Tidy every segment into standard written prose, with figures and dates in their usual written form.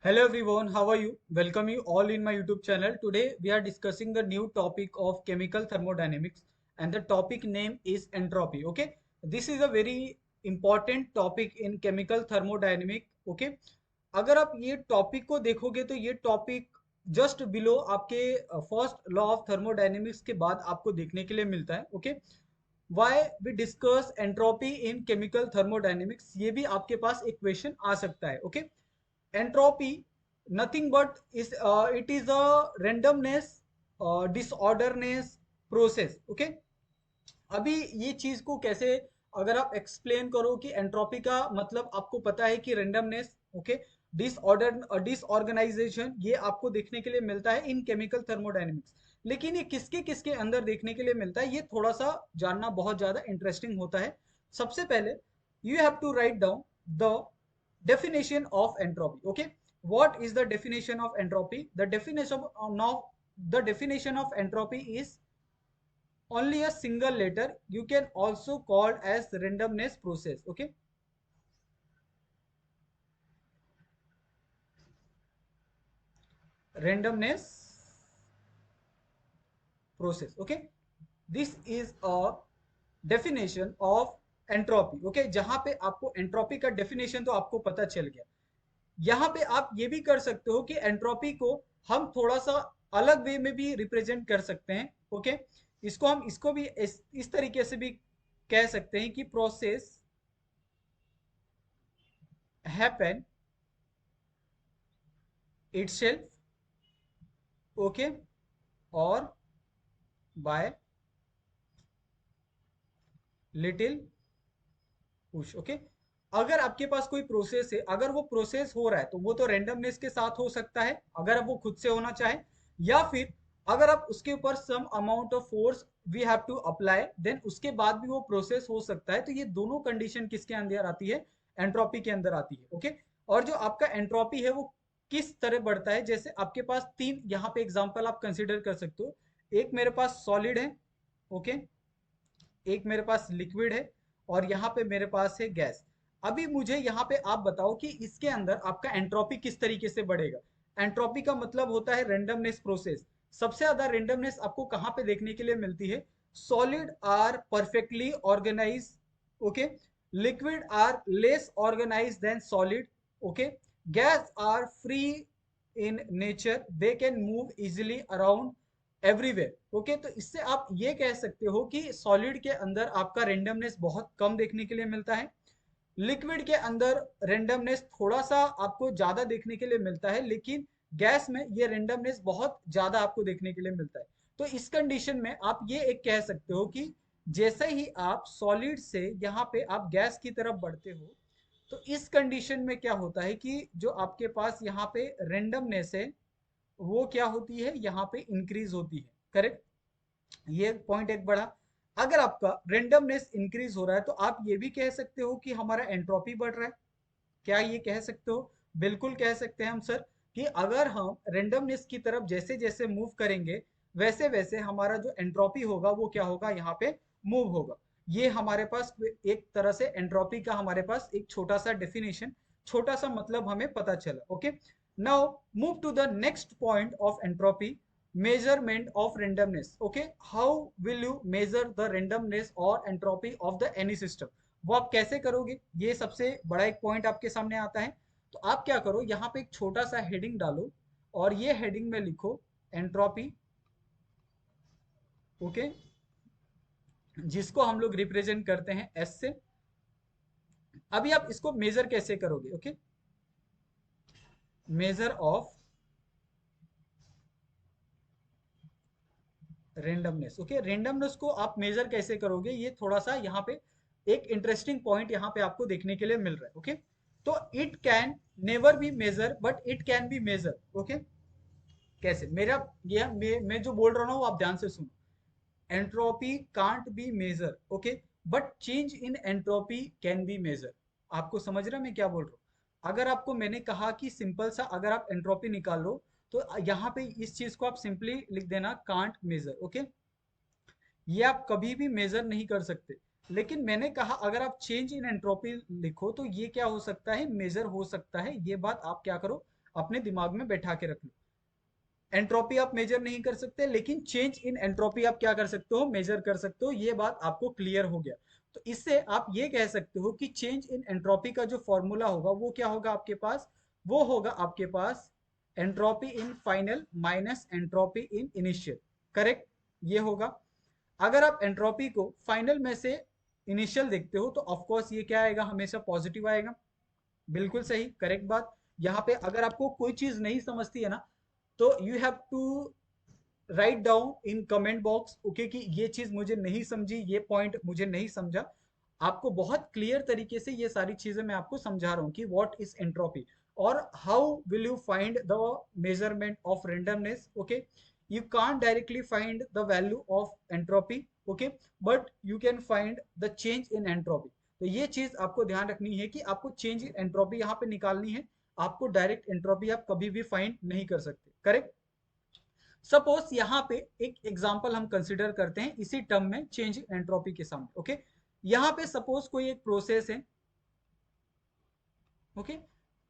Hello everyone, how are you? Welcome you all in my YouTube channel. Today we are discussing the new topic of chemical thermodynamics and the topic name is entropy. Okay, this is a very important topic in chemical thermodynamic. Okay, अगर आप ये topic को देखोगे तो ये topic just below आपके first law of thermodynamics के बाद आपको देखने के लिए मिलता है. Okay, why we discuss entropy in chemical thermodynamics, ये भी आपके पास एक क्वेश्चन आ सकता है. Okay, entropy nothing but is it is a randomness disorderness process. Okay, अभी ये चीज को कैसे अगर आप एक्सप्लेन करो कि एंट्रोपी का मतलब आपको पता है कि रेंडमनेस. ओके, डिसऑर्डर डिसऑर्गेनाइजेशन ये आपको देखने के लिए मिलता है इन केमिकल थर्मोडायनेमिक्स. लेकिन ये किसके किसके अंदर देखने के लिए मिलता है ये थोड़ा सा जानना बहुत ज्यादा इंटरेस्टिंग होता है. सबसे पहले you have to write down the definition of entropy. Okay, what is the definition of entropy? The definition of entropy is only a single letter. You can also called as randomness process. Okay, randomness process. Okay, this is a definition of entropy. Okay, जहां पे आपको entropy का definition तो आपको पता चल गया. यहाँ पे आप ये भी कर सकते हो कि एंट्रोपी को हम थोड़ा सा अलग वे में भी रिप्रेजेंट कर सकते हैं. ओके, इसको भी इस तरीके से भी कह सकते हैं कि प्रोसेस हैपन इटसेल्फ. ओके, और बाय लिटिल पुश. ओके, अगर आपके पास कोई प्रोसेस है, अगर वो प्रोसेस हो रहा है तो वो तो रेंडमनेस के साथ हो सकता है अगर आप वो खुद से होना चाहे, या फिर अगर आप उसके ऊपर some amount of force we have to apply then उसके बाद भी वो प्रोसेस हो सकता है. तो ये दोनों कंडीशन किसके अंदर आती है? एंट्रोपी के अंदर आती है. ओके, और जो आपका एंट्रोपी है वो किस तरह बढ़ता है, जैसे आपके पास तीन यहाँ पे एग्जांपल आप कंसिडर कर सकते हो. एक मेरे पास सॉलिड है. ओके, एक मेरे पास लिक्विड है और यहाँ पे मेरे पास है गैस. अभी मुझे यहाँ पे आप बताओ कि इसके अंदर आपका एंट्रोपी किस तरीके से बढ़ेगा. एंट्रोपी का मतलब होता है रेंडमनेस प्रोसेस. सबसे ज्यादा रेंडमनेस आपको कहाँ पे देखने के लिए मिलती है? Solid are perfectly organise. Okay, liquid are less organise than solid. Okay, gas are free in nature, they can move easily around everywhere. Okay, तो इससे आप ये कह सकते हो कि सॉलिड के अंदर आपका रेंडमनेस बहुत कम देखने के लिए मिलता है. लिक्विड के अंदर रेंडमनेस थोड़ा सा आपको ज्यादा देखने के लिए मिलता है, लेकिन गैस में ये रेंडमनेस बहुत ज्यादा आपको देखने के लिए मिलता है. तो इस कंडीशन में आप ये एक कह सकते हो कि जैसे ही आप सॉलिड से यहाँ पे आप गैस की तरफ बढ़ते हो तो इस कंडीशन में क्या होता है कि जो आपके पास यहाँ पे रेंडमनेस है वो क्या होती है, यहाँ पे इंक्रीज होती है. करेक्ट, ये पॉइंट एक बढ़ा. अगर आपका रेंडमनेस इंक्रीज हो रहा है तो आप ये भी कह सकते हो कि हमारा एंट्रोपी बढ़ रहा है. क्या ये कह सकते हो? बिल्कुल कह सकते हैं हम सर कि अगर हम रेंडमनेस की तरफ जैसे जैसे मूव करेंगे वैसे वैसे हमारा जो एंट्रोपी होगा वो क्या होगा, यहाँ पे मूव होगा. ये हमारे पास एक तरह से एंट्रोपी का हमारे पास एक छोटा सा डेफिनेशन, छोटा सा मतलब हमें पता चला. Okay, now move to the next point of entropy, measurement of randomness. Okay, how will you measure the randomness or entropy of the any system? वो आप कैसे करोगे, ये सबसे बड़ा एक पॉइंट आपके सामने आता है. तो आप क्या करो, यहाँ पे एक छोटा सा हेडिंग डालो और ये हेडिंग में लिखो एंट्रोपी. ओके, जिसको हम लोग रिप्रेजेंट करते हैं एस से. अभी आप इसको मेजर कैसे करोगे? Okay, measure of randomness. Okay, randomness को आप मेजर कैसे करोगे, ये थोड़ा सा यहाँ पे एक इंटरेस्टिंग पॉइंट यहाँ पे आपको देखने के लिए मिल रहा है. ओके, तो it can never be measure but it can be measure. Okay, कैसे मेरा ये मैं जो बोल रहा हूँ वो आप ध्यान से सुनो. Entropy can't be measure. Okay, but change in entropy can be measure. आपको समझ रहा मैं क्या बोल रहा हूँ? अगर आपको मैंने कहा कि सिंपल सा अगर आप एंट्रोपी निकालो तो यहाँ पे इस चीज को आप सिंपली लिख देना कांट मेजर. ओके, ये आप कभी भी मेजर नहीं कर सकते. लेकिन मैंने कहा अगर आप चेंज इन एंट्रोपी लिखो तो ये क्या हो सकता है, मेजर हो सकता है. ये बात आप क्या करो, अपने दिमाग में बैठा के रख लो। एंट्रोपी आप मेजर नहीं कर सकते, लेकिन चेंज इन एंट्रोपी आप क्या कर सकते हो, मेजर कर सकते हो। ये बात आपको क्लियर हो गया। तो इससे आप ये कह सकते हो कि चेंज इन एंट्रोपी का जो फॉर्मूला होगा वो क्या होगा आपके पास, वो होगा आपके पास entropy in final minus entropy in initial. Correct, ये होगा। अगर आप एंट्रोपी को फाइनल में से इनिशियल देखते हो तो ऑफकोर्स ये क्या आएगा, हमेशा पॉजिटिव आएगा। बिल्कुल सही, करेक्ट बात। यहाँ पे अगर आपको कोई चीज नहीं समझती है ना, तो you have to write down in comment box, okay, कि ये चीज मुझे नहीं समझी, ये पॉइंट मुझे नहीं समझा। आपको बहुत क्लियर तरीके से ये सारी चीजें मैं आपको समझा रहा हूँ कि व्हाट इज एंट्रोपी और how will you find the measurement of randomness. Okay, you can't directly find the value of entropy, okay, but you can find the change in entropy। तो ये चीज आपको ध्यान रखनी है कि आपको चेंज इन एंट्रोपी यहाँ पे निकालनी है। आपको डायरेक्ट एंट्रोपी आप कभी भी फाइंड नहीं कर सकते। करेक्ट। सपोज यहाँ पे एक एग्जांपल हम कंसिडर करते हैं इसी टर्म में, चेंज इन एंट्रोपी के सामने। ओके, यहाँ पे सपोज कोई एक प्रोसेस है। ओके,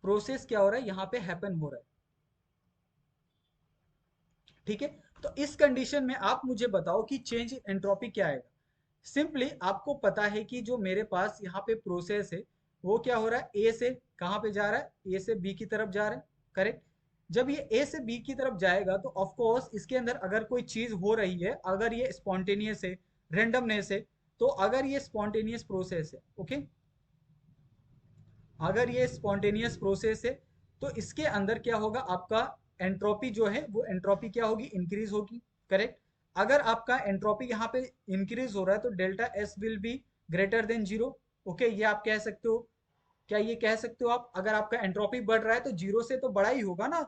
प्रोसेस क्या हो रहा है यहाँ पे, हैपन हो रहा है। ठीक है, तो इस कंडीशन में आप मुझे बताओ कि चेंज इन एंट्रोपी क्या आएगा। सिंपली आपको पता है कि जो मेरे पास यहाँ पे प्रोसेस है वो क्या हो रहा है, ए से कहाँ पे जा रहा है, ए से बी की तरफ जा रहा है। करेक्ट। जब ये ए से बी की तरफ जाएगा तो ऑफ कोर्स इसके अंदर अगर कोई चीज हो रही है, अगर ये स्पॉन्टेनियस है, रेंडमनेस है, तो अगर ये स्पॉन्टेनियस प्रोसेस है, ओके, अगर ये स्पॉन्टेनियस प्रोसेस है तो इसके अंदर क्या होगा, आपका एंट्रोपी जो है वो एंट्रोपी क्या होगी, इंक्रीज होगी। करेक्ट। अगर आपका एंट्रोपी यहाँ पे इंक्रीज हो रहा है तो delta S will be greater than zero. Okay, ये आप कह सकते हो। क्या ये कह सकते हो आप, अगर आपका एंट्रोपी बढ़ रहा है तो जीरो से तो बड़ा ही होगा ना।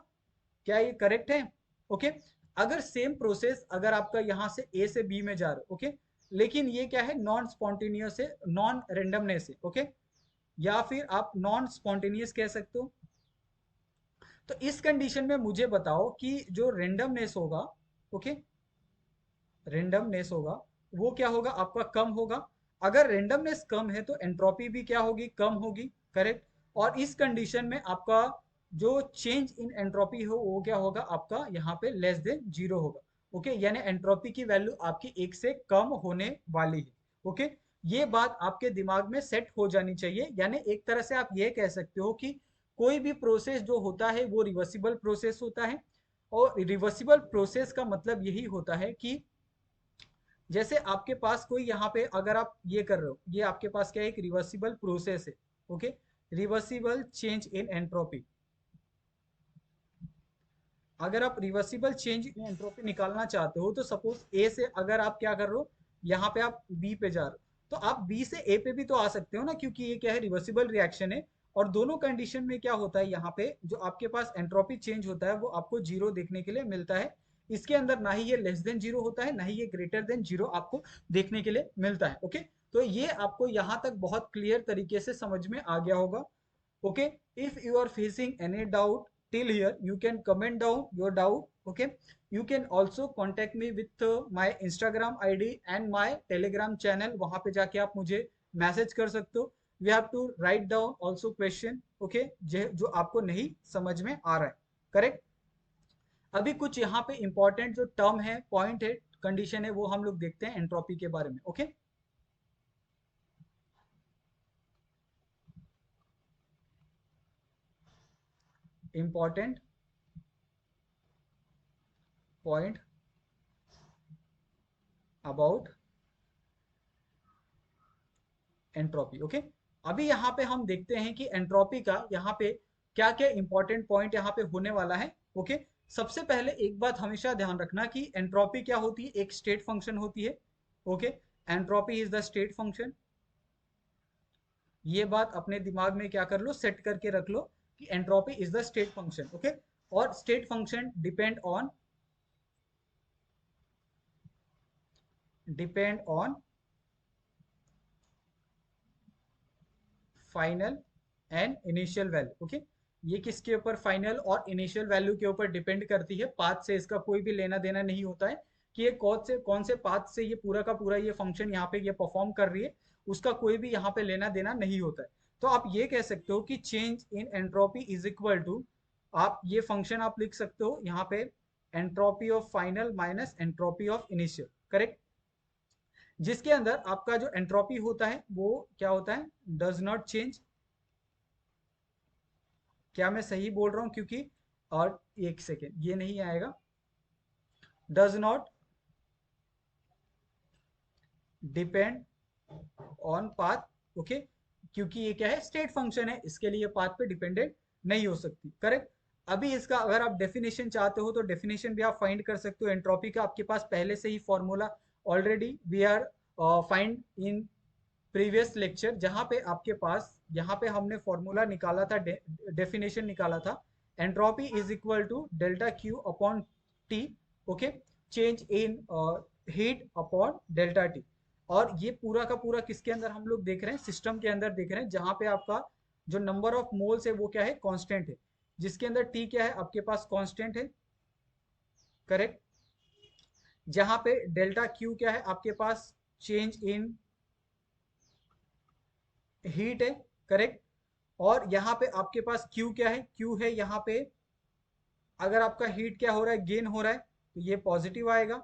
क्या ये करेक्ट है? ओके। अगर सेम प्रोसेस अगर आपका यहाँ से ए से बी में जा रहा है, ओके, लेकिन ये क्या है, नॉन स्पॉन्टेनियस है, नॉन रेंडमनेस है। ओके, या फिर आप नॉन स्पॉन्टेनियस कह सकते हो। तो इस कंडीशन में मुझे बताओ कि जो रेंडमनेस होगा, ओके, रेंडमनेस होगा वो क्या होगा, आपका कम होगा। अगर रेंडमनेस कम है तो एंट्रोपी भी क्या होगी, कम होगी। करेक्ट। और इस कंडीशन में आपका जो चेंज इन एंट्रोपी हो वो क्या होगा, आपका यहाँ पे लेस देन जीरो होगा। ओके, यानी एंट्रोपी की वैल्यू आपकी एक से कम होने वाली है। ओके, ये बात आपके दिमाग में सेट हो जानी चाहिए। यानी एक तरह से आप ये कह सकते हो कि कोई भी प्रोसेस जो होता है वो रिवर्सिबल प्रोसेस होता है। और रिवर्सिबल प्रोसेस का मतलब यही होता है कि जैसे आपके पास कोई यहाँ पे अगर आप ये कर रहे हो, ये आपके पास क्या है, एक रिवर्सिबल प्रोसेस है। Okay, reversible change in entropy. अगर आप रिवर्सिबल चेंज इन एंट्रोपी निकालना चाहते हो तो सपोज ए से अगर आप क्या कर रहे हो, यहाँ पे आप बी पे जा रहे हो, तो आप बी से ए पे भी तो आ सकते हो ना, क्योंकि ये क्या है, रिवर्सिबल रिएक्शन है। और दोनों कंडीशन में क्या होता है, यहाँ पे जो आपके पास एंट्रोपी चेंज होता है वो आपको जीरो देखने के लिए मिलता है। इसके अंदर ना ही ये लेस देन जीरो होता है, ना ही ये ग्रेटर देन जीरो आपको देखने के लिए मिलता है। ओके, तो ये आपको यहाँ तक बहुत क्लियर तरीके से समझ में आ गया होगा। Okay, if you are facing any doubt till here, you can comment down your doubt. Okay, you can also contact me with my Instagram ID and my Telegram channel। वहां पे जाके आप मुझे मैसेज कर सकते हो। We have to write down also question, okay, जो आपको नहीं समझ में आ रहा है। करेक्ट। अभी कुछ यहाँ पे इंपॉर्टेंट जो टर्म है, पॉइंट है, कंडीशन है, वो हम लोग देखते हैं एंट्रोपी के बारे में। Okay, important point about entropy. Okay, अभी यहाँ पे हम देखते हैं कि एंट्रोपी का यहाँ पे क्या क्या इंपॉर्टेंट पॉइंट यहाँ पे होने वाला है। ओके, सबसे पहले एक बात हमेशा ध्यान रखना कि एंट्रोपी क्या होती है, एक स्टेट फंक्शन होती है। Okay, entropy is the state function. ये बात अपने दिमाग में क्या कर लो, सेट करके रख लो कि entropy is the state function. Okay, और state function depend on final and initial value. Okay, ये किसके ऊपर, फाइनल और इनिशियल वैल्यू के ऊपर डिपेंड करती है। पाथ से इसका कोई भी लेना देना नहीं होता है कि ये कौन से पाथ से ये पूरा का पूरा ये फंक्शन यहाँ पे ये परफॉर्म कर रही है, उसका कोई भी यहाँ पे लेना देना नहीं होता है। तो आप ये कह सकते हो कि change in entropy is equal to आप ये फंक्शन आप लिख सकते हो यहाँ पे, entropy of final minus entropy of initial, correct, जिसके अंदर आपका जो एंट्रोपी होता है वो क्या होता है, डज नॉट चेंज। क्या मैं सही बोल रहा हूं, क्योंकि और एक सेकेंड ये नहीं आएगा, does not depend on path, okay, क्योंकि ये क्या है, स्टेट फंक्शन है, इसके लिए पाथ पे डिपेंडेंट नहीं हो सकती, करेक्ट। अभी इसका अगर आप डेफिनेशन चाहते हो तो डेफिनेशन भी आप फाइंड कर सकते हो, एंट्रोपी का आपके पास पहले से ही formula already we are find in previous lecture, जहां पे आपके पास यहाँ पे हमने फॉर्मूला निकाला था, डेफिनेशन निकाला था, entropy is equal to delta Q upon T, okay, change in heat upon delta T. और ये पूरा का पूरा किसके अंदर हम लोग देख रहे हैं, सिस्टम के अंदर देख रहे हैं, जहां पे आपका जो नंबर ऑफ मोल्स है वो क्या है, कांस्टेंट है, जिसके अंदर टी क्या है आपके पास, कांस्टेंट है, करेक्ट, जहां पे डेल्टा क्यू क्या है आपके पास, चेंज इन हीट है, करेक्ट, और यहाँ पे आपके पास Q क्या है, Q है यहाँ पे, अगर आपका हीट क्या हो रहा है, गेन हो रहा है, तो ये पॉजिटिव आएगा,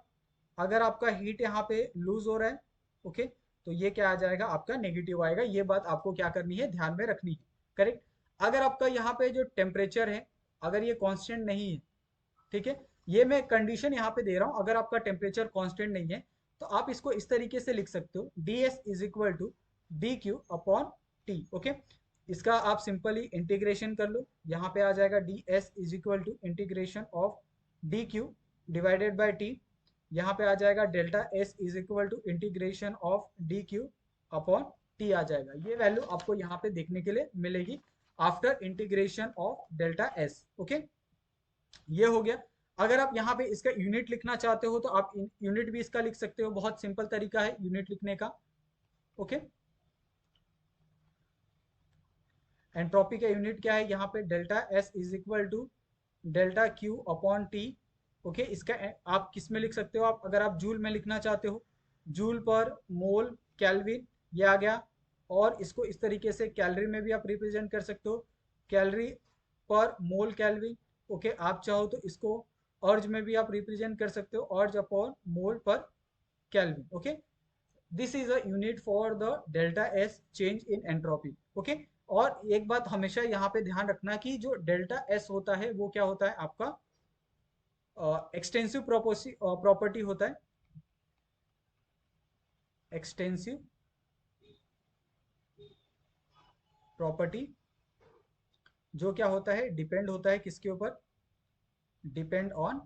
अगर आपका हीट यहाँ पे लूज हो रहा है, ओके, तो ये क्या आ जाएगा आपका, नेगेटिव आएगा। ये बात आपको क्या करनी है, ध्यान में रखनी है, करेक्ट। अगर आपका यहाँ पे जो टेम्परेचर है, अगर ये कांस्टेंट नहीं है, ठीक है, ये मैं कंडीशन यहाँ पे दे रहा हूँ, अगर आपका टेम्परेचर कांस्टेंट नहीं है तो आप इसको इस तरीके से लिख सकते हो, D S is equal to D Q upon T, okay. इसका आप सिंपली इंटीग्रेशन कर लो, यहाँ पे आ जाएगा D S is equal to integration of D Q divided by T, यहाँ पे आ जाएगा delta S is equal to integration of D Q upon T आ जाएगा। ये वैल्यू आपको यहाँ पे देखने के लिए मिलेगी after integration of delta S, okay, ये हो गया। अगर आप यहाँ पे इसका यूनिट लिखना चाहते हो तो आप यूनिट भी इसका लिख सकते हो, बहुत सिंपल तरीका है यूनिट लिखने का, ओके। एंट्रोपी का यूनिट क्या है, यहाँ पे delta S is equal to delta Q upon T, okay. इसका आप किस में लिख सकते हो, आप अगर आप जूल में लिखना चाहते हो, जूल पर मोल कैलविन, ये आ गया, और इसको इस तरीके से कैलोरी में भी आप रिप्रेजेंट कर सकते हो, कैलोरी पर मोल कैलविन, ओके। आप चाहो तो इसको अर्ज में भी आप रिप्रेजेंट कर सकते हो, अर्ज upon mole per kelvin, okay. This is a unit for the delta S change in entropy, okay. और एक बात हमेशा यहाँ पे ध्यान रखना कि जो डेल्टा एस होता है वो क्या होता है आपका, एक्सटेंसिव प्रॉपर्टी होता है, एक्सटेंसिव प्रॉपर्टी, जो क्या होता है, डिपेंड होता है किसके ऊपर, डिपेंड ऑन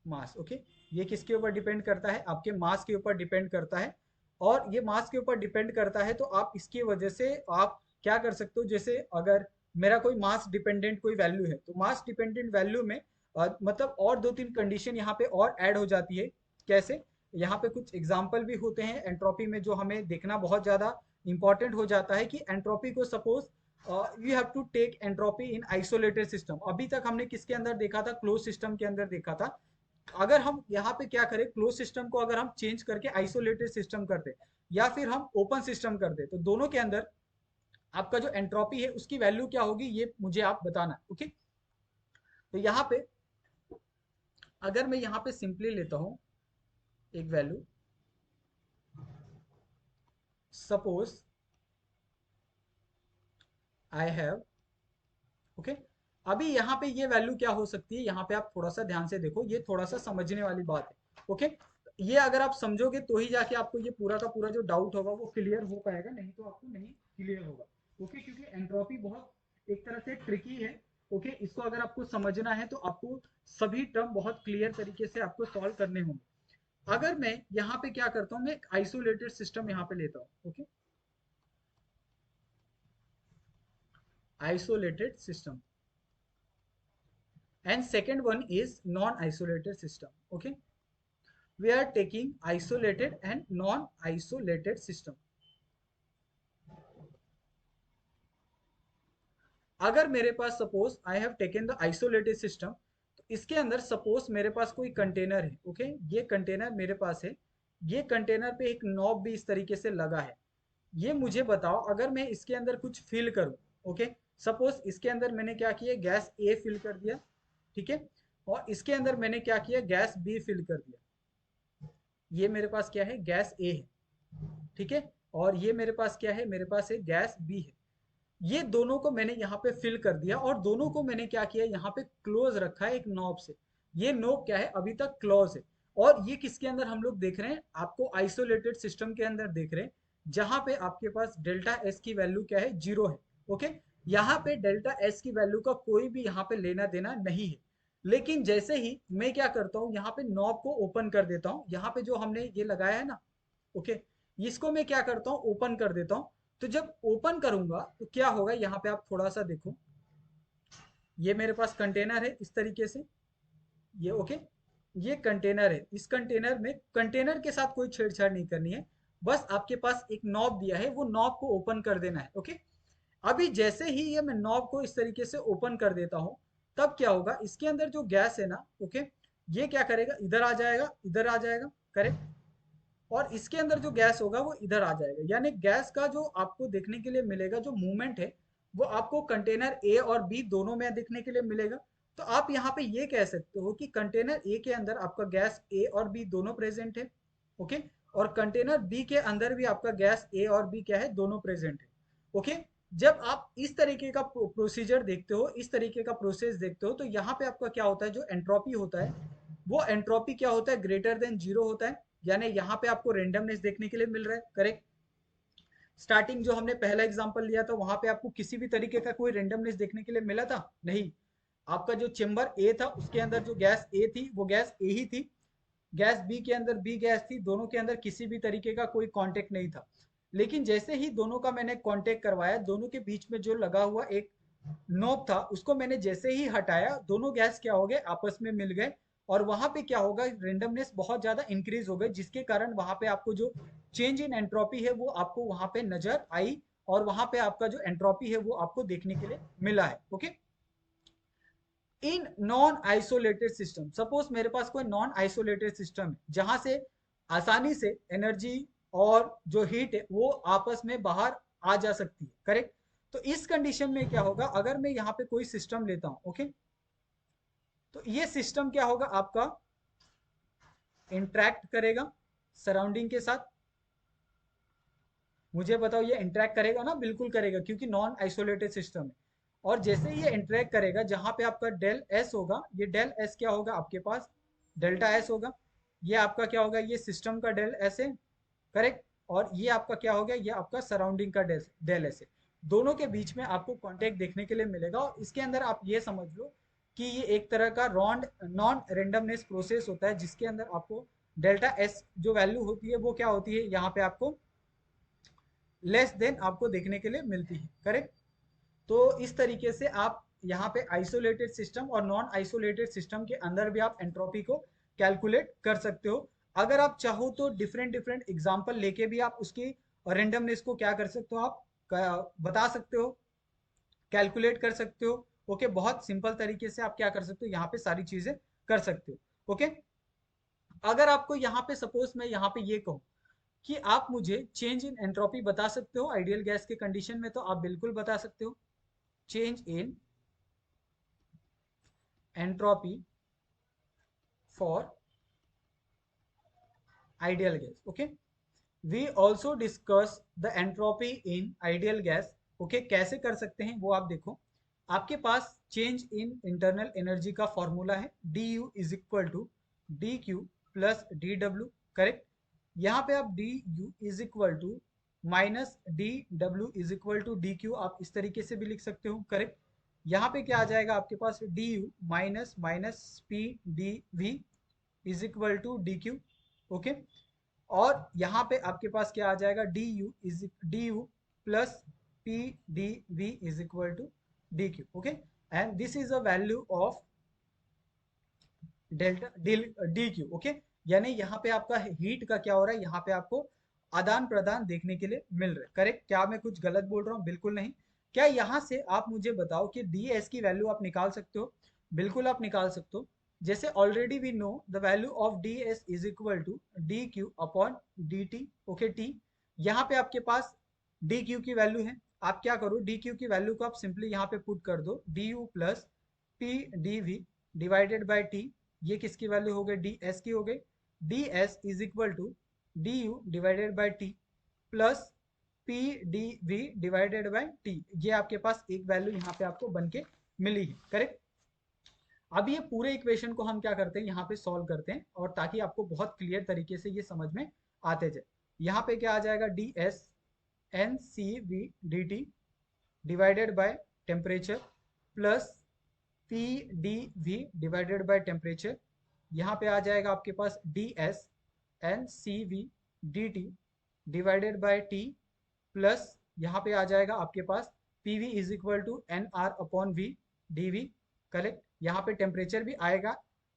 मास, ओके। ये किसके ऊपर डिपेंड करता है, आपके मास के ऊपर डिपेंड करता है, और ये मास के ऊपर डिपेंड करता है, तो आप इसकी वजह से आप क्या कर सकते हो, जैसे अगर मेरा कोई मास डिपेंडेंट कोई वैल्यू है, तो मास डिपेंडेंट वैल्यू में मतलब और दो तीन कंडीशन यहाँ पे और ऐड हो जाती है, कैसे, यहाँ पे कुछ एग्जाम्पल भी होते हैं एंट्रोपी में, जो हमें देखना बहुत ज्यादा इंपॉर्टेंट हो जाता है, कि एंट्रोपी को suppose you have to take entropy in isolated system. अभी तक हमने किसके अंदर देखा था, क्लोज सिस्टम के अंदर देखा था। अगर हम यहाँ पे क्या करें, क्लोज सिस्टम को अगर हम चेंज करके आइसोलेटेड सिस्टम कर दे, या फिर हम ओपन सिस्टम कर दे, तो दोनों के अंदर आपका जो एंट्रोपी है उसकी वैल्यू क्या होगी, ये मुझे आप बताना, ओके। तो यहाँ पे अगर मैं यहाँ पे सिंपली लेता हूँ एक value, suppose I have, okay. अभी यहाँ पे ये वैल्यू क्या हो सकती है, यहाँ पे आप थोड़ा सा ध्यान से देखो, ये थोड़ा सा समझने वाली बात है, ओके। ये अगर आप समझोगे तो ही जाके आपको ये पूरा का पूरा जो डाउट होगा वो क्लियर हो पाएगा, नहीं तो आपको नहीं क्लियर होगा, ओके। क्योंकि एंट्रोपी बहुत एक तरह से ट्रिकी है, ओके। इसको अगर आपको समझना है तो आपको सभी टर्म बहुत क्लियर तरीके से आपको सॉल्व करने होंगे। अगर मैं यहाँ पे क्या करता हूँ, मैं एक आइसोलेटेड सिस्टम यहाँ पे लेता हूँ, okay, isolated system, and second one is non-isolated system, okay. We are taking isolated and non-isolated system. अगर मेरे पास suppose I have taken the isolated system, तो इसके अंदर सपोज मेरे पास कोई कंटेनर है, ओके, ये कंटेनर मेरे पास है, ये कंटेनर पे एक नॉब भी इस तरीके से लगा है। ये मुझे बताओ, अगर मैं इसके अंदर कुछ फिल करूं, ओके, सपोज इसके अंदर मैंने क्या किया, गैस ए फिल कर दिया, ठीक है, और इसके अंदर मैंने क्या किया, गैस बी फिल कर दिया। ये मेरे पास क्या है, गैस ए है, ठीक है, और ये मेरे पास क्या है, मेरे पास एक गैस बी है। ये दोनों को मैंने यहाँ पे फिल कर दिया और दोनों को मैंने क्या किया, यहाँ पे क्लोज रखा है एक नॉब से। ये नॉब क्या है, अभी तक क्लोज है। और ये किसके अंदर हम लोग देख रहे हैं, आपको आइसोलेटेड सिस्टम के अंदर देख रहे हैं, जहां पे आपके पास डेल्टा एस की वैल्यू क्या है, 0 है। ओके, यहाँ पे डेल्टा एस की वैल्यू का कोई भी यहाँ पे लेना देना नहीं है। लेकिन जैसे ही मैं क्या करता हूँ, यहाँ पे नॉब को ओपन कर देता हूँ, यहाँ पे जो हमने ये लगाया है ना, ओके, इसको मैं क्या करता हूँ, ओपन कर देता हूँ। तो जब ओपन करूंगा तो क्या होगा, यहाँ पे आप थोड़ा सा देखो, ये मेरे पास कंटेनर है इस तरीके से, ये ओके, ये कंटेनर है। इस कंटेनर में, कंटेनर के साथ कोई छेड़छाड़ नहीं करनी है, बस आपके पास एक नॉब दिया है, वो नॉब को ओपन कर देना है। ओके, अभी जैसे ही ये मैं नॉब को इस तरीके से ओपन कर देता हूँ, तब क्या होगा, इसके अंदर जो गैस है ना, ओके, ये क्या करेगा, इधर आ जाएगा, इधर आ जाएगा, करेक्ट, और इसके अंदर जो गैस होगा वो इधर आ जाएगा। यानी गैस का जो आपको देखने के लिए मिलेगा, जो मूवमेंट है, वो आपको कंटेनर ए और बी दोनों में देखने के लिए मिलेगा। तो आप यहाँ पे ये कह सकते हो कि कंटेनर ए के अंदर आपका गैस ए और बी दोनों प्रेजेंट है, ओके, और कंटेनर बी के अंदर भी आपका गैस ए और बी क्या है, दोनों प्रेजेंट है। ओके, जब आप इस तरीके का प्रोसीजर देखते हो, इस तरीके का प्रोसेस देखते हो, तो यहाँ पे आपका क्या होता है, जो एंट्रोपी होता है, वो एंट्रोपी क्या होता है, ग्रेटर देन जीरो होता है। यानी यहाँ पे आपको रेंडमनेस देखने के लिए मिल रहा है, करेक्ट। स्टार्टिंग जो हमने पहला एग्जांपल लिया था, वहां पे आपको किसी भी तरीके का कोई रेंडमनेस देखने के लिए मिला था नहीं। आपका जो चेंबर ए था, उसके अंदर जो गैस ए थी वो गैस ए ही थी, गैस बी के अंदर बी गैस थी, दोनों के अंदर किसी भी तरीके का कोई कांटेक्ट नहीं था। लेकिन जैसे ही दोनों का मैंने कांटेक्ट करवाया, दोनों के बीच में जो लगा हुआ एक नोब था, उसको मैंने जैसे ही हटाया, दोनों गैस क्या हो गए, आपस में मिल गए। और वहां पे क्या होगा, रेंडमनेस बहुत ज्यादा इंक्रीज हो गई, जिसके कारण वहां पे आपको जो चेंज इन एंट्रोपी है वो आपको वहां पे नजर आई, और वहां पे आपका जो एंट्रोपी है वो आपको देखने के लिए मिला है। Okay, in non isolated system, suppose मेरे पास कोई नॉन आइसोलेटेड सिस्टम है, जहां से आसानी से एनर्जी और जो हीट है वो आपस में बाहर आ जा सकती है, करेक्ट। तो इस कंडीशन में क्या होगा, अगर मैं यहाँ पे कोई सिस्टम लेता हूं, ओके, तो ये सिस्टम क्या होगा, आपका इंटरेक्ट करेगा सराउंडिंग के साथ। मुझे बताओ, ये इंटरेक्ट करेगा ना, बिल्कुल करेगा, क्योंकि नॉन आइसोलेटेड सिस्टम है। और जैसे ही ये इंटरेक्ट करेगा, जहां पे आपका डेल एस होगा, ये डेल एस क्या होगा आपके पास, डेल्टा एस होगा। ये आपका क्या होगा, ये सिस्टम का डेल एस है, करेक्ट। और ये आपका क्या हो गया, ये आपका सराउंडिंग का डेल एस है। दोनों के बीच में आपको कांटेक्ट देखने के लिए मिलेगा, और इसके अंदर आप ये समझ लो कि ये एक तरह का नॉन रेंडमनेस प्रोसेस होता है, जिसके अंदर आपको डेल्टा एस जो वैल्यू होती है वो क्या होती है, यहाँ पे आपको लेस देन आपको देखने के लिए मिलती है, करेक्ट। तो इस तरीके से आप यहाँ पे आइसोलेटेड सिस्टम और नॉन आइसोलेटेड सिस्टम के अंदर भी आप एंट्रोपी को कैलकुलेट कर सकते हो। अगर आप चाहो तो डिफरेंट डिफरेंट एग्जांपल लेके भी आप उसकी रेंडमनेस को क्या कर सकते हो, आप बता सकते हो, कैलकुलेट कर सकते हो। ओके, बहुत सिंपल तरीके से आप क्या कर सकते हो, यहाँ पे सारी चीजें कर सकते हो। ओके, अगर आपको यहाँ पे सपोज मैं यहाँ पे ये कहूँ कि आप मुझे चेंज इन एंट्रोपी बता सकते हो आइडियल गैस के कंडीशन में, तो आप बिल्कुल बता सकते हो, change in entropy for ideal gas. Okay, we also discuss the entropy in ideal gas. Okay, कैसे कर सकते हैं वो आप देखो। आपके पास चेंज इन इंटरनल एनर्जी का फॉर्मूला है, du is equal to D Q plus D W, correct. यहाँ पे आप du is equal to minus D W is equal to D Q, आप इस तरीके से भी लिख सकते हो, करेक्ट। यहाँ पे क्या आ जाएगा आपके पास, D U minus minus P D V is equal to D Q. Okay, और यहाँ पे आपके पास क्या आ जाएगा, D U plus P D V is equal to D Q. Okay, and this is a value of delta D Q. Okay, यानी यहाँ पे आपका हीट का क्या हो रहा है, यहाँ पे आपको आदान प्रदान देखने के लिए मिल रहा है, करेक्ट। क्या मैं कुछ गलत बोल रहा हूँ, बिल्कुल नहीं। क्या यहाँ से आप मुझे बताओ कि डी एस की वैल्यू आप निकाल सकते हो, बिल्कुल आप निकाल सकते हो। जैसे already we know the value of D S is equal to D Q upon D T. Okay, T, यहाँ पे आपके पास डी क्यू की वैल्यू है, आप क्या करो, डी क्यू की वैल्यू को आप सिंपली यहाँ पे पुट कर दो, D U plus P D V divided by T. ये किसकी वैल्यू हो गई, डी एस की हो गई। D S is equal to D U divided by T plus P D V divided by T. ये आपके पास एक वैल्यू यहाँ पे आपको बन के मिली है, करेक्ट। अब ये पूरे इक्वेशन को हम क्या करते हैं, यहाँ पे सॉल्व करते हैं, और ताकि आपको बहुत क्लियर तरीके से ये समझ में आते जाए। यहाँ पे क्या आ जाएगा, D S N C V D T divided by temperature plus P D V divided by temperature. यहाँ पे आ जाएगा आपके पास D S N C V D T divided by T plus यहाँ पे आ जाएगा आपके पास P V is equal to N R upon V D V, correct. यहाँ पे टेम्परेचर भी आएगा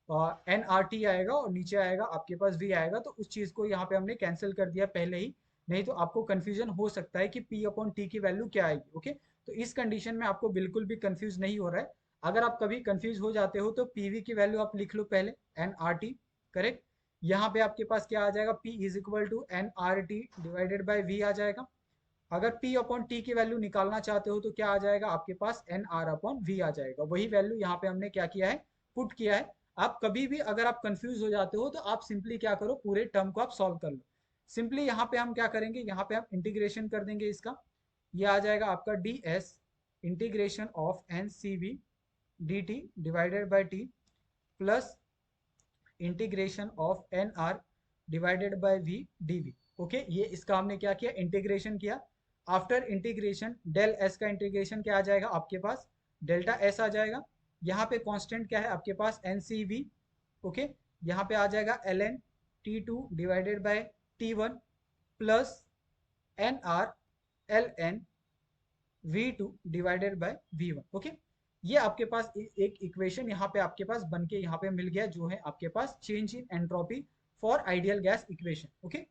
और एन आर टी आएगा और नीचे आएगा आपके पास वी आएगा, तो उस चीज़ को यहाँ पे हमने कैंसिल कर दिया पहले ही, नहीं तो आपको कंफ्यूजन हो सकता है कि पी अपॉन टी की वैल्यू क्या आएगी, ओके। तो इस कंडीशन में आपको बिल्कुल भी कंफ्यूज नहीं हो रहा है। अगर आप कभी कंफ्यूज हो जाते हो तो पीवी की वैल्यू आप लिख लो पहले, एन आर टी, करेक्ट। यहाँ पे आपके पास क्या आ जाएगा, P is equal to N R T divided by V आ जाएगा। अगर P अपॉन टी की वैल्यू निकालना चाहते हो तो क्या आ जाएगा आपके पास, एन आर अपॉन वी आ जाएगा। वही वैल्यू यहाँ पे हमने क्या किया है, पुट किया है। आप कभी भी अगर आप कंफ्यूज हो जाते हो तो आप सिंपली क्या करो, पूरे टर्म को आप सॉल्व कर लो। सिंपली यहाँ पे हम क्या करेंगे, यहाँ पे हम इंटीग्रेशन कर देंगे इसका। ये आ जाएगा आपका D S integration of N C V D T divided by T plus integration of N R divided by V D V, okay. ये इसका हमने क्या किया, इंटीग्रेशन किया। आफ्टर इंटीग्रेशन डेल एस का इंटीग्रेशन क्या आ जाएगा आपके पास, डेल्टा एस आ जाएगा। यहाँ पे कांस्टेंट क्या है आपके पास, एन सी वी, ओके। यहाँ पे आ जाएगा L N T two divided by T one plus N R L N V two divided by V one, okay. ये आपके पास एक इक्वेशन यहाँ पे आपके पास बन के यहाँ पे मिल गया, जो है आपके पास change in entropy for ideal gas equation, okay.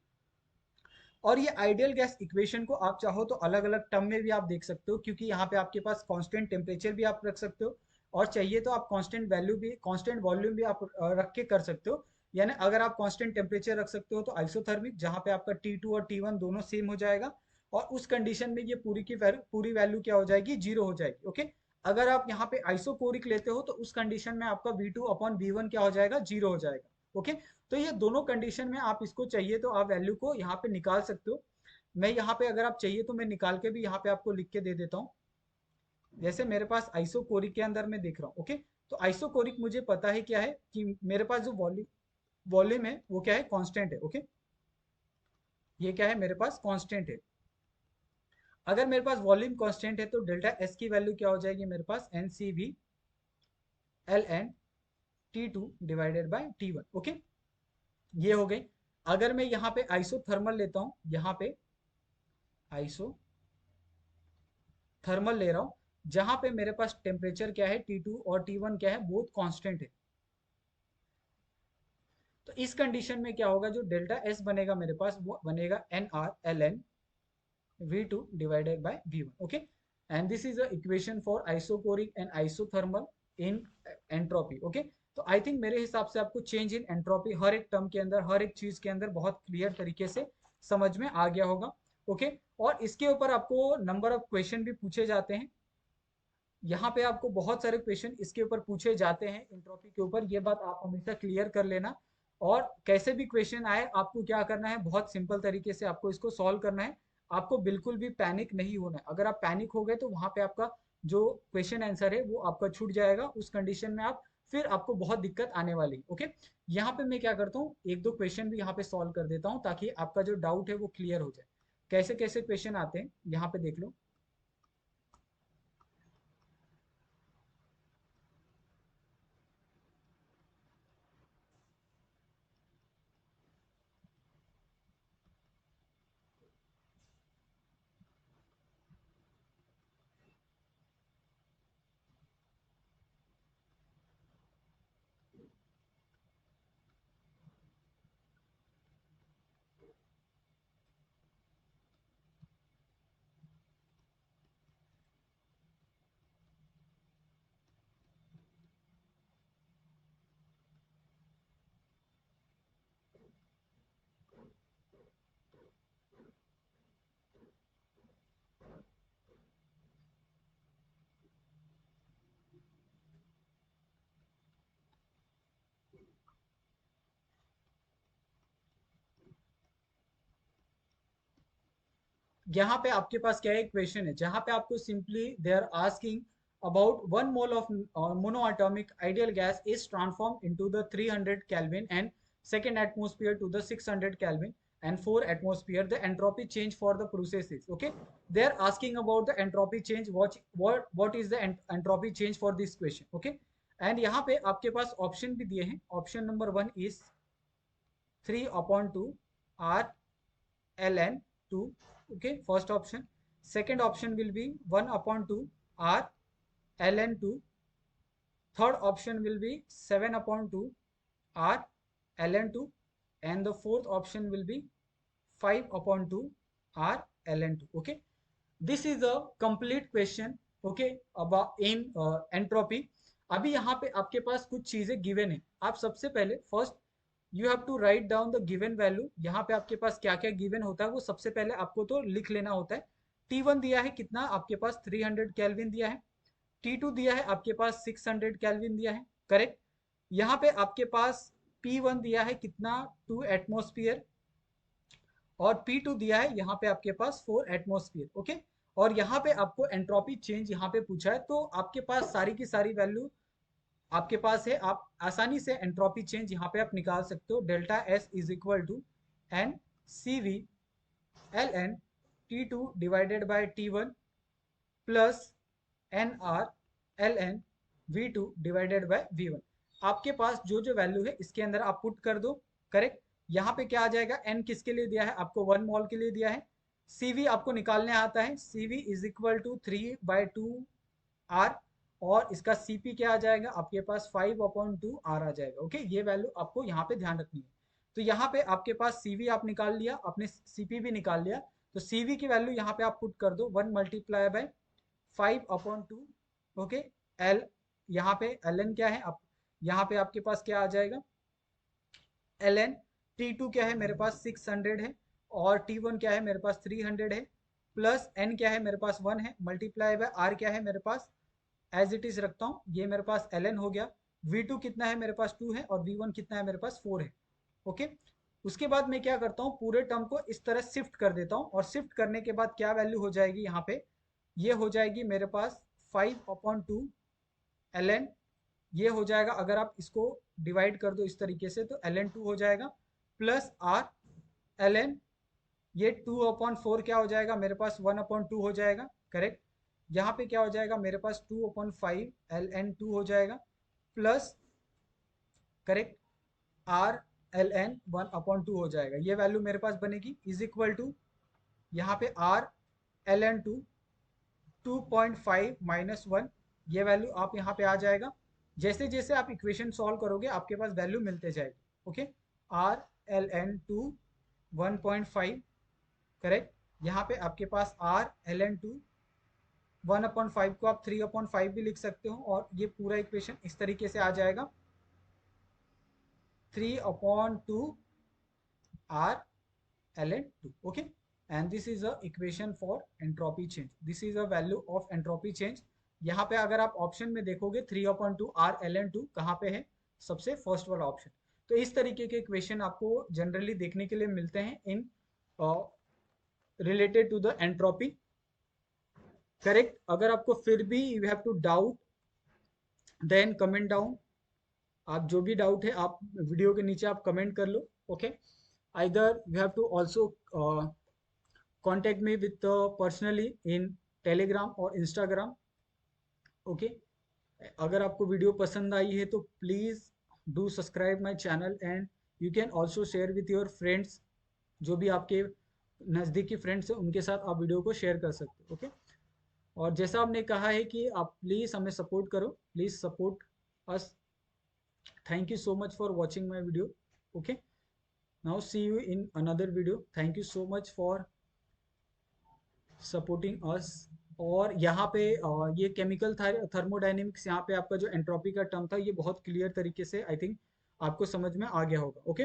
और ये आइडियल गैस इक्वेशन को आप चाहो तो अलग अलग टर्म में भी आप देख सकते हो, क्योंकि यहाँ पे आपके पास कांस्टेंट टेम्परेचर भी आप रख सकते हो, और चाहिए तो आप कांस्टेंट वैल्यू भी, कांस्टेंट वॉल्यूम भी आप रख के कर सकते हो। यानी अगर आप कांस्टेंट टेम्परेचर रख सकते हो तो आइसोथर्मिक, जहाँ पे आपका T2 और T1 दोनों सेम हो जाएगा, और उस कंडीशन में ये पूरी की पूरी वैल्यू क्या हो जाएगी, जीरो हो जाएगी, ओके। अगर आप यहाँ पे आइसोकोरिक लेते हो तो उस कंडीशन में आपका V2 अपॉन V1 क्या हो जाएगा, जीरो हो जाएगा, ओके। तो ये दोनों कंडीशन में आप इसको चाहिए तो आप वैल्यू को यहाँ पे निकाल सकते हो। मैं यहाँ पे अगर आप चाहिए तो मैं निकाल के भी यहाँ पे आपको लिख के दे देता हूँ। जैसे मेरे पास आइसोकोरिक के अंदर मैं देख रहा हूँ, ओके। तो आइसोकोरिक मुझे पता है क्या है, कि मेरे पास जो वॉल्यूम है वो क्या है, कांस्टेंट है, ओके। ये क्या है, मेरे पास कांस्टेंट है। अगर मेरे पास वॉल्यूम कांस्टेंट है तो डेल्टा एस की वैल्यू क्या हो जाएगी मेरे पास, N C V L N T two divided by T one, okay. ये हो गई। अगर मैं यहाँ पे आइसोथर्मल लेता हूँ, यहाँ पे आइसो थर्मल ले रहा हूँ, जहां पे मेरे पास टेम्परेचर क्या है, T2 और T1 क्या है, बोथ कांस्टेंट है। तो इस कंडीशन में क्या होगा, जो डेल्टा एस बनेगा मेरे पास, वो बनेगा N R L N V two divided by V one, okay. And this is a equation for isochoric and isothermal in entropy, okay. तो आई थिंक मेरे हिसाब से आपको चेंज इन एंट्रोपी हर एक टर्म के अंदर, हर एक चीज के अंदर बहुत क्लियर तरीके से समझ में आ गया होगा, ओके। और इसके ऊपर आपको नंबर ऑफ क्वेश्चन भी पूछे जाते हैं। यहाँ पे आपको बहुत सारे क्वेश्चन इसके ऊपर पूछे जाते हैं एंट्रोपी के ऊपर, ये बात आप हमेशा क्लियर कर लेना। और कैसे भी क्वेश्चन आए, आपको क्या करना है, बहुत सिंपल तरीके से आपको इसको सॉल्व करना है। आपको बिल्कुल भी पैनिक नहीं होना है। अगर आप पैनिक हो गए तो वहां पे आपका जो क्वेश्चन आंसर है वो आपका छूट जाएगा। उस कंडीशन में आप फिर आपको बहुत दिक्कत आने वाली है, ओके। यहाँ पे मैं क्या करता हूँ, एक दो क्वेश्चन भी यहाँ पे सॉल्व कर देता हूँ, ताकि आपका जो डाउट है वो क्लियर हो जाए। कैसे कैसे क्वेश्चन आते हैं यहाँ पे देख लो। यहाँ पे आपके पास क्या है क्वेश्चन है जहां पे आपको simply they are asking about 1 mole of monoatomic ideal gas is transformed into the 300 Kelvin and second atmosphere to the 600 Kelvin and 4 atmosphere. The entropy change for the process is okay. They are asking about the entropy change. What is the entropy change for this question? Okay. And यहाँ पे आपके पास option भी दिए हैं. Option number 1 is 3/2 R ln 2. Okay. First option. Second option will be 1/2 R ln 2. Third option will be 7/2 R ln 2 and the fourth option will be 5/2 R ln 2. Okay, this is a complete question. Okay, about in entropy. अभी यहाँ पे आपके पास कुछ चीजें given है. आप सबसे पहले first you have to write down the given value. यहाँ पे आपके पास क्या क्या गिवन होता है वो सबसे पहले आपको तो लिख लेना होता है. T1 दिया है कितना आपके पास 300 केल्विन दिया है. T2 दिया है आपके पास 600 केल्विन दिया है. करेक्ट. यहाँ पे आपके पास P1 दिया है कितना 2 एटमोस्फियर और P2 दिया है यहाँ पे आपके पास 4 एटमोस्फियर. ओके. और यहाँ पे आपको एंट्रोपी चेंज यहाँ पे पूछा है तो आपके पास सारी की सारी वैल्यू आपके पास है. आप आसानी से एंट्रोपी चेंज यहाँ पे आप निकाल सकते हो. Delta S is equal to N C V L N T2 divided by T1 plus N R L N V2 divided by V1. आपके पास जो जो वैल्यू है इसके अंदर आप पुट कर दो. करेक्ट. यहाँ पे क्या आ जाएगा n किसके लिए दिया है आपको 1 मॉल के लिए दिया है. CV आपको निकालने आता है. CV is equal to 3/2 R और इसका CP क्या आ जाएगा आपके पास 5/2 R आ जाएगा. ओके. ये वैल्यू आपको यहाँ पे ध्यान रखनी है. तो यहाँ पे आपके पास CV आप निकाल लिया, आपने CP भी निकाल लिया. तो CV की वैल्यू यहाँ पे आप पुट कर दो 1 मल्टीप्लाई बाय 5/2. ओके. L यहाँ पे ln क्या है आप यहाँ पे आपके पास क्या आ जाएगा ln. T2 क्या है मेरे पास 600 है और T1 क्या है मेरे पास 300 है प्लस n क्या है मेरे पास 1 है मल्टीप्लाई बाय r क्या है मेरे पास एज इट इज रखता हूँ. ये मेरे पास ln हो गया. V2 कितना है मेरे पास 2 है और V1 कितना है मेरे पास 4 है. ओके. उसके बाद मैं क्या करता हूँ पूरे टर्म को इस तरह शिफ्ट कर देता हूँ और शिफ्ट करने के बाद क्या वैल्यू हो जाएगी यहाँ पे ये हो जाएगी मेरे पास 5/2 ln. ये हो जाएगा अगर आप इसको डिवाइड कर दो इस तरीके से तो ln2 हो जाएगा प्लस r ln. ये 2/4 क्या हो जाएगा मेरे पास 1/2 हो जाएगा. करेक्ट. यहाँ पे क्या हो जाएगा मेरे पास 2/5 ln2 हो जाएगा प्लस करेक्ट r ln 1/2 हो जाएगा. ये वैल्यू मेरे पास बनेगी इज इक्वल टू यहाँ पे r ln2 2.5 माइनस 1. ये वैल्यू आप यहाँ पे आ जाएगा. जैसे जैसे आप इक्वेशन सॉल्व करोगे आपके पास वैल्यू मिलते जाएगी. ओके. r ln2 1.5. करेक्ट. यहाँ पे आपके पास r ln2 1/5 को आप 3/5 भी लिख सकते हो और ये पूरा इक्वेशन इस तरीके से आ जाएगा 3/2 r ln2. Okay. and this is a equation for entropy change. This is a value of entropy change. यहाँ पे अगर आप ऑप्शन में देखोगे 3/2 r ln2 कहाँ पे है सबसे फर्स्ट वाला ऑप्शन. तो इस तरीके के इक्वेशन आपको जनरली देखने के लिए मिलते हैं in related to the entropy. Correct. अगर आपको फिर भी you have to doubt then comment down. आप जो भी डाउट है आप वीडियो के नीचे आप कमेंट कर लो. Okay. either you have to also contact me with personally in telegram or instagram. Okay. अगर आपको वीडियो पसंद आई है तो please do subscribe my channel and you can also share with your friends. जो भी आपके नज़दीकी फ्रेंड्स हैं उनके साथ आप वीडियो को शेयर कर सकते हो. ओके. और जैसा आपने कहा है कि आप प्लीज़ हमें सपोर्ट करो. Please support us. Thank you so much for watching my video. Okay. Now see you in another video. Thank you so much for supporting us. और यहाँ पे ये केमिकल थर्मोडाइनेमिक्स यहाँ पे आपका जो एंट्रोपी का टर्म था ये बहुत क्लियर तरीके से आई थिंक आपको समझ में आ गया होगा. Okay.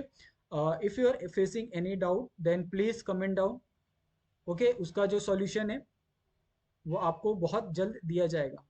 If you are facing any doubt then please comment down. Okay. उसका जो सॉल्यूशन है वो आपको बहुत जल्द दिया जाएगा.